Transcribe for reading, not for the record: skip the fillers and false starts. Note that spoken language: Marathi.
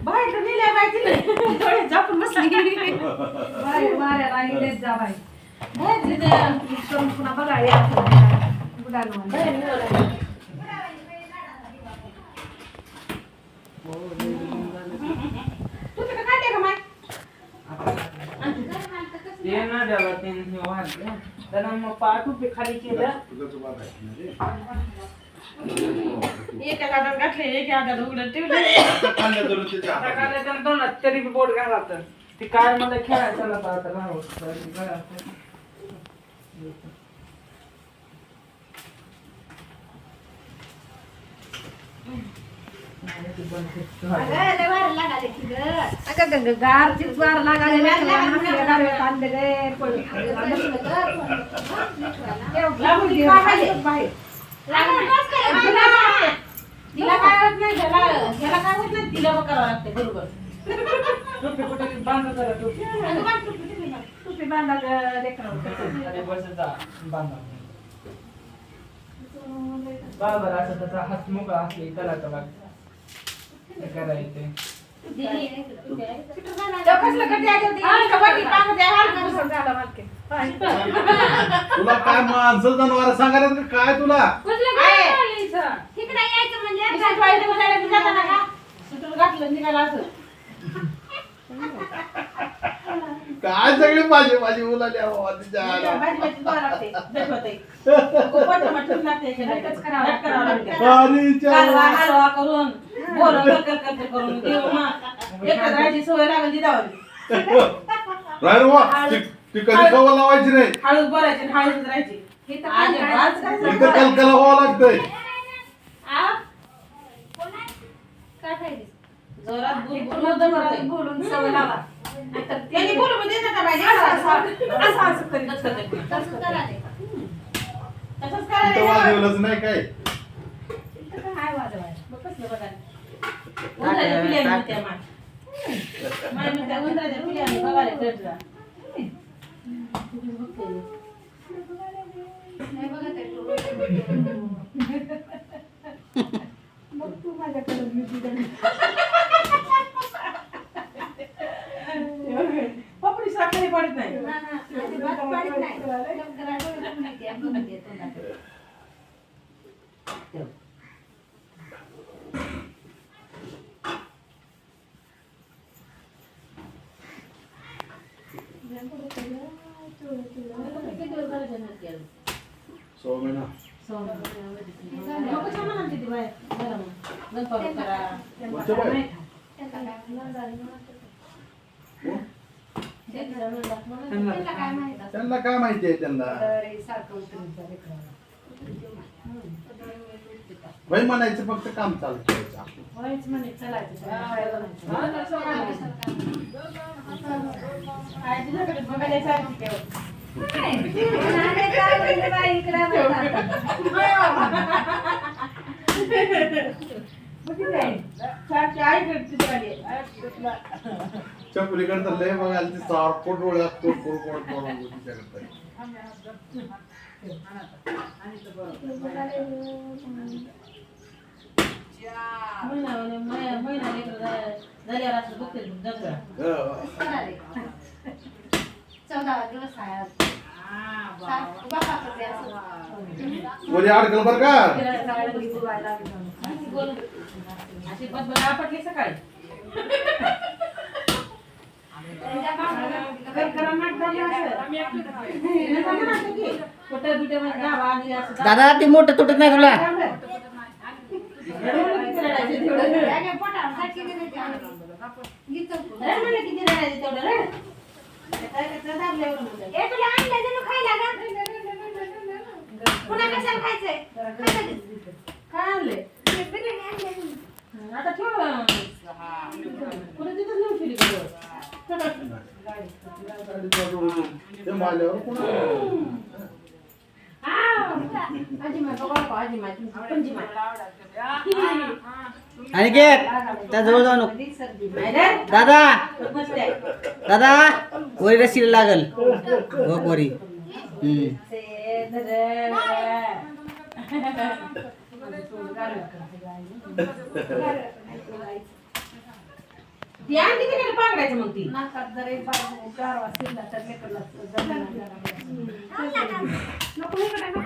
बाहेर तर नेल्या बाई डोळे झाकून बसली बाहेर मारायला गेलेत जा बाई बाहेर तिथे करून पुन्हा बघायला यायचं गुडानं बाहेर निघाला तू तिकडे काढते का माय ते ना द्यावा त्यांनी वाढलं त्याला मग पाठू पे खाली केलं एका गाडात घातले एका गाडात उघडत ठेवले आता काय त्यानं दोनात तरी बी बोट घालायचं ते काय मला खेळायचं नव्हतं आता राहू गारचीच वार लागायला तिला काय होत नाही ह्याला काय होत नाही तिला करावं लागते बरोबर टोपी बांधा बरोबर असं त्याचा हात मोकळा असले त्याला त्याला करायचे तुला काय माणसं जनावर सांगायला का काय तुला घातलं निघाला असं काय सगळी माझी माझी मुलाली सवय लागली ती कधी सवय लावायची नाही हळूच बोलायची हळूच राहायची इथं कलकला व्हावं लागतंय जोरात बोलून सवय लावा त्यांनी बोलू देत नका पाहिजे असं करीत तसंच वाजवलंच नाही काय काय वाजवायचं मग कसलं बघा उंदराच्या पिल्यांनी होत्या माय म्हणत्या उंदराच्या पिल्यांनी बघायला कळलं नाही बघा मग तू माझ्याकडे पपडी साखरी पडत नाही त्यांना काय माहिती आहे त्यांना भाई म्हणायचं फक्त काम चालू करायचं चपलीकडे तर लय बघायला ती सारखोट डोळ्या तिच्याकडे कोणी अडकल बर का आपटली सकाळी दादा ते मोठं तुटत नाही तुला काय आणले आता ठेव पुढे तिथं नेऊन ठेवली ते माल्यावर अनिकेत त्या जवळ जाऊ नको दादा दादा वरी रस्सी लागल हो वरी ती आणली की नाही पांघरायचं मग ती नाकात जर एक बार गारवा शिरला तर लेकरला नको इकडे नको.